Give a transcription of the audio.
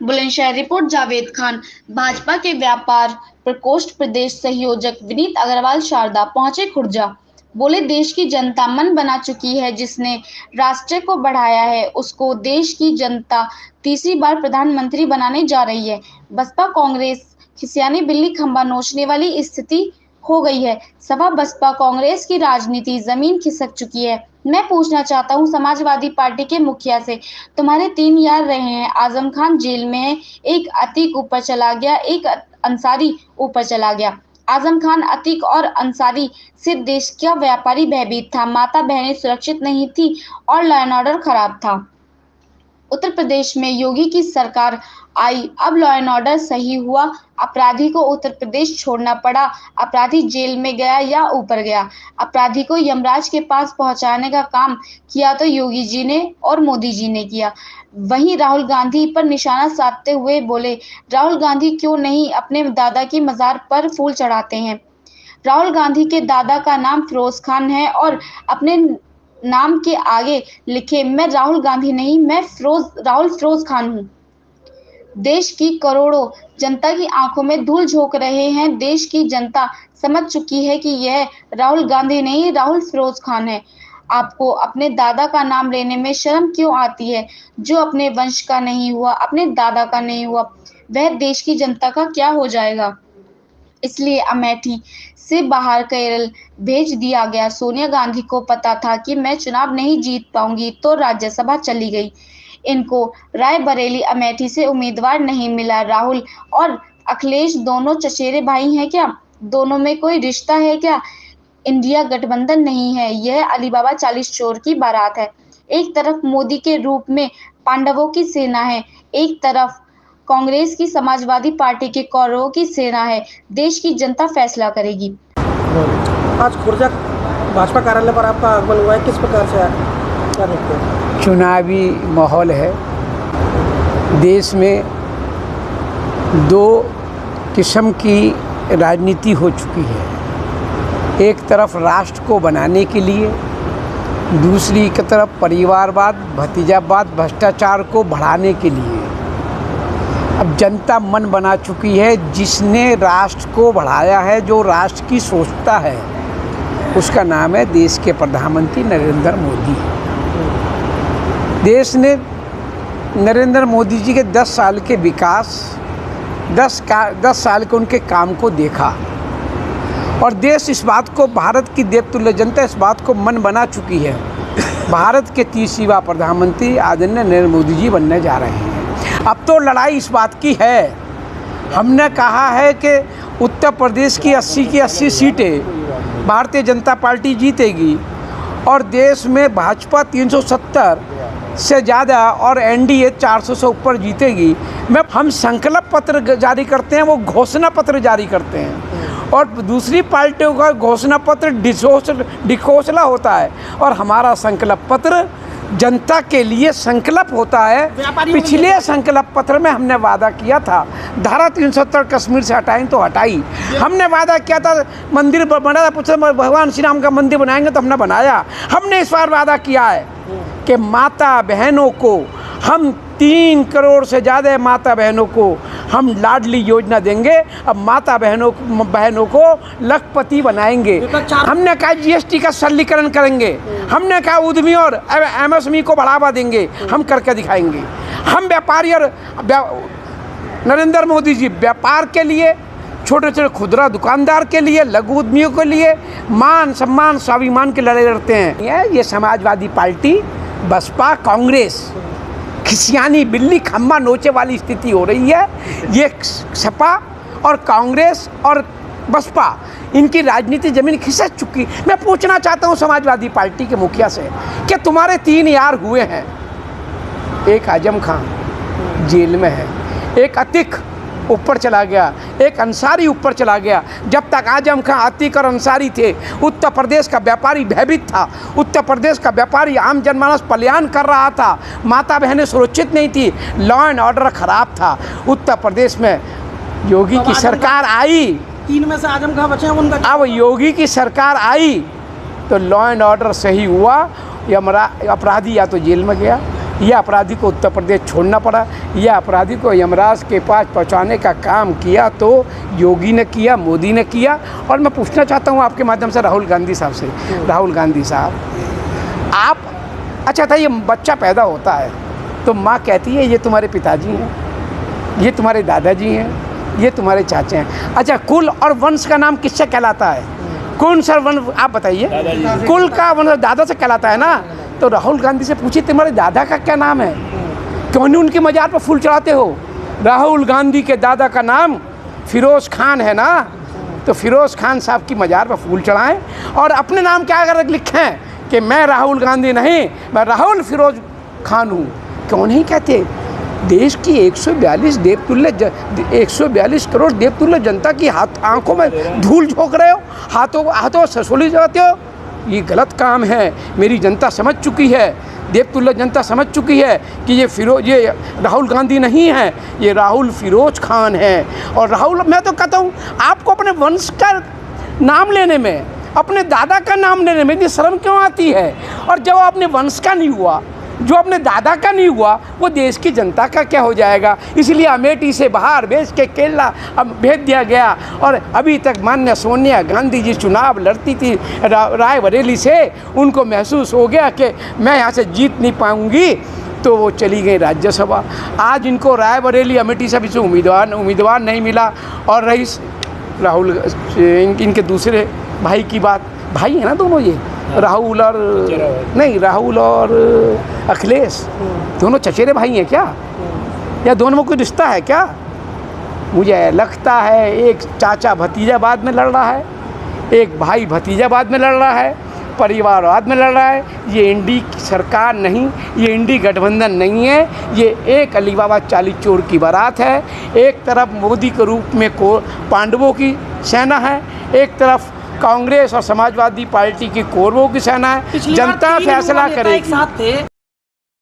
Bulandshahr report Javed Khan. Bhajpa के व्यापार प्रकोष्ठ प्रदेश संयोजक विनीत अग्रवाल शारदा पहुंचे खुर्जा। बोले, देश की जनता मन बना चुकी है। जिसने राष्ट्र को बढ़ाया है उसको देश की जनता तीसरी बार प्रधानमंत्री बनाने जा रही है। बसपा कांग्रेस खिसियानी बिल्ली खंबा नोचने वाली स्थिति हो गई है। सपा बसपा कांग्रेस की राजनीति जमीन खिसक चुकी है। मैं पूछना चाहता हूं समाजवादी पार्टी के मुखिया से, तुम्हारे 3 यार रहे हैं। आजम खान जेल में है, एक अतीक ऊपर चला गया, एक अंसारी ऊपर चला गया। आजम खान, अतीक और अंसारी से देश का व्यापारी भयभीत था, माता बहनें सुरक्षित नहीं थी और लॉ एंड ऑर्डर खराब था। उत्तर प्रदेश में योगी की सरकार आई, अब लॉ एंड ऑर्डर सही हुआ। अपराधी को उत्तर प्रदेश छोड़ना पड़ा। अपराधी जेल में गया या ऊपर गया। अपराधी को यमराज के पास पहुंचाने का काम किया तो योगी जी ने और मोदी जी ने किया। वहीं राहुल गांधी पर निशाना साधते हुए बोले, राहुल गांधी क्यों नहीं अपने दादा की मजार पर फूल चढ़ाते हैं। राहुल गांधी के दादा का नाम फिरोज खान है और अपने नाम के आगे लिखे, मैं राहुल गांधी नहीं, मैं राहुल फिरोज खान हूँ। देश की करोड़ों जनता की आंखों में धूल झोंक रहे हैं। देश की जनता समझ चुकी है कि यह राहुल गांधी नहीं, राहुल फिरोज खान है। आपको अपने दादा का नाम लेने में शर्म क्यों आती है। जो अपने वंश का नहीं हुआ, अपने दादा का नहीं हुआ, वह देश की जनता का क्या हो जाएगा। इसलिए अमेठी से बाहर केरल भेज दिया गया। सोनिया गांधी को पता था कि मैं चुनाव नहीं जीत पाऊंगी, तो राज्यसभा चली गई। इनको रायबरेली अमेठी से उम्मीदवार नहीं मिला। राहुल और अखिलेश दोनों चचेरे भाई हैं क्या। दोनों में कोई रिश्ता है क्या। इंडिया गठबंधन नहीं है, यह अलीबाबा 40 चोर की बारात है। एक तरफ मोदी के रूप में पांडवों की सेना है, एक तरफ कांग्रेस की समाजवादी पार्टी के कौरवों की सेना है। देश की जनता फैसला करेगी। आज खुर्जा भाजपा कार्यालय पर आपका आगमन हुआ है, किस प्रकार से क्या देखते हैं। चुनावी माहौल है। देश में दो किस्म की राजनीति हो चुकी है। एक तरफ राष्ट्र को बनाने के लिए, दूसरी की तरफ परिवारवाद, भतीजावाद, भ्रष्टाचार को बढ़ाने के लिए। अब जनता मन बना चुकी है। जिसने राष्ट्र को बढ़ाया है, जो राष्ट्र की सोचता है, उसका नाम है देश के प्रधानमंत्री नरेंद्र मोदी। देश ने नरेंद्र मोदी जी के 10 साल के विकास, 10 साल के उनके काम को देखा और देश इस बात को, भारत की देवतुल्य जनता इस बात को मन बना चुकी है, भारत के 30वां प्रधानमंत्री आदरणीय नरेंद्र मोदी जी बनने जा रहे हैं। अब तो लड़ाई इस बात की है। हमने कहा है कि उत्तर प्रदेश की 80 की 80 सीटें भारतीय जनता पार्टी जीतेगी और देश में भाजपा 370 से ज़्यादा और एनडीए 400 से ऊपर जीतेगी। हम संकल्प पत्र जारी करते हैं, वो घोषणा पत्र जारी करते हैं और दूसरी पार्टियों का घोषणा पत्र डिघोषणा होता है और हमारा संकल्प पत्र जनता के लिए संकल्प होता है। पिछले संकल्प पत्र में हमने वादा किया था, धारा 370 कश्मीर से हटाएं तो हटाई। हमने वादा किया था मंदिर बना, भगवान श्री राम का मंदिर बनाएंगे, तो हमने बनाया। हमने इस बार वादा किया है कि माता बहनों को हम 3 करोड़ से ज़्यादा माता बहनों को हम लाडली योजना देंगे। अब माता बहनों को लखपति बनाएंगे। हमने कहा जीएसटी का सरलीकरण करेंगे। हमने कहा उद्यमी और एमएसएमई को बढ़ावा देंगे। हम करके दिखाएंगे। हम व्यापारी और नरेंद्र मोदी जी व्यापार के लिए, छोटे छोटे खुदरा दुकानदार के लिए, लघु उद्यमियों के लिए मान सम्मान स्वाभिमान के लड़ाई लड़ते हैं। ये समाजवादी पार्टी, बसपा, कांग्रेस खिसियानी बिल्ली खंबा नोचे वाली स्थिति हो रही है। ये सपा और कांग्रेस और बसपा, इनकी राजनीति जमीन खिसक चुकी। मैं पूछना चाहता हूँ समाजवादी पार्टी के मुखिया से कि तुम्हारे 3 यार हुए हैं। एक आजम खान जेल में है, एक अतीक ऊपर चला गया, एक अंसारी ऊपर चला गया। जब तक आजम खान, अतीक और अंसारी थे, उत्तर प्रदेश का व्यापारी भयभीत था। उत्तर प्रदेश का व्यापारी, आम जनमानस पलायन कर रहा था, माता बहनें सुरक्षित नहीं थी, लॉ एंड ऑर्डर खराब था। उत्तर प्रदेश में योगी की सरकार आई, 3 में से आजम खान बचे हैं, उनका अब योगी की सरकार आई तो लॉ एंड ऑर्डर सही हुआ। अपराधी या तो जेल में गया यह अपराधी को उत्तर प्रदेश छोड़ना पड़ा। यह अपराधी को यमराज के पास पहुंचाने का काम किया तो योगी ने किया, मोदी ने किया। और मैं पूछना चाहता हूं आपके माध्यम से राहुल गांधी साहब से, राहुल गांधी साहब, आप, अच्छा था, ये बच्चा पैदा होता है तो माँ कहती है ये तुम्हारे पिताजी हैं, ये तुम्हारे दादाजी हैं, ये तुम्हारे चाचे हैं। अच्छा, कुल और वंश का नाम किससे कहलाता है? कौन सा वंश आप बताइए? कुल का वंश दादा से कहलाता है ना। तो राहुल गांधी से पूछिए तुम्हारे दादा का क्या नाम है, क्यों नहीं उनके मजार पर फूल चढ़ाते हो? राहुल गांधी के दादा का नाम फिरोज़ खान है ना, तो फिरोज़ खान साहब की मजार पर फूल चढ़ाएं और अपने नाम क्या अगर लिखें कि मैं राहुल गांधी नहीं, मैं राहुल फिरोज़ खान हूँ, क्यों नहीं कहते? देश की 142 करोड़ देवतुल्य जनता की आंखों में धूल झोंक रहे हो, हाथों ससुली जाते हो। ये गलत काम है। मेरी जनता समझ चुकी है, देवतुल्य जनता समझ चुकी है कि ये राहुल गांधी नहीं है, ये राहुल फिरोज़ खान है। और राहुल, मैं तो कहता हूँ आपको अपने वंश का नाम लेने में, अपने दादा का नाम लेने में इतनी शर्म क्यों आती है? और जब अपने वंश का नहीं हुआ, जो अपने दादा का नहीं हुआ, वो देश की जनता का क्या हो जाएगा? इसलिए अमेठी से बाहर भेज के केरला अब भेज दिया गया। और अभी तक माननीय सोनिया गांधी जी चुनाव लड़ती थी रायबरेली से, उनको महसूस हो गया कि मैं यहाँ से जीत नहीं पाऊँगी, तो वो चली गई राज्यसभा। आज इनको रायबरेली अमेठी से भी से उम्मीदवार नहीं मिला। और रही राहुल, इनके दूसरे भाई की बात, भाई है ना दोनों, ये राहुल और नहीं, राहुल और अखिलेश दोनों चचेरे भाई हैं क्या, या दोनों में कोई रिश्ता है क्या? मुझे लगता है एक चाचा भतीजावाद में लड़ रहा है, एक भाई भतीजावाद में लड़ रहा है, परिवारवाद में लड़ रहा है। ये इंडी सरकार नहीं, ये इंडी गठबंधन नहीं है, ये एक अलीबाबा चालीस चोर की बारात है। एक तरफ मोदी के रूप में पांडवों की सेना है, एक तरफ कांग्रेस और समाजवादी पार्टी की कौरवों की सेना है। जनता फैसला करेगी।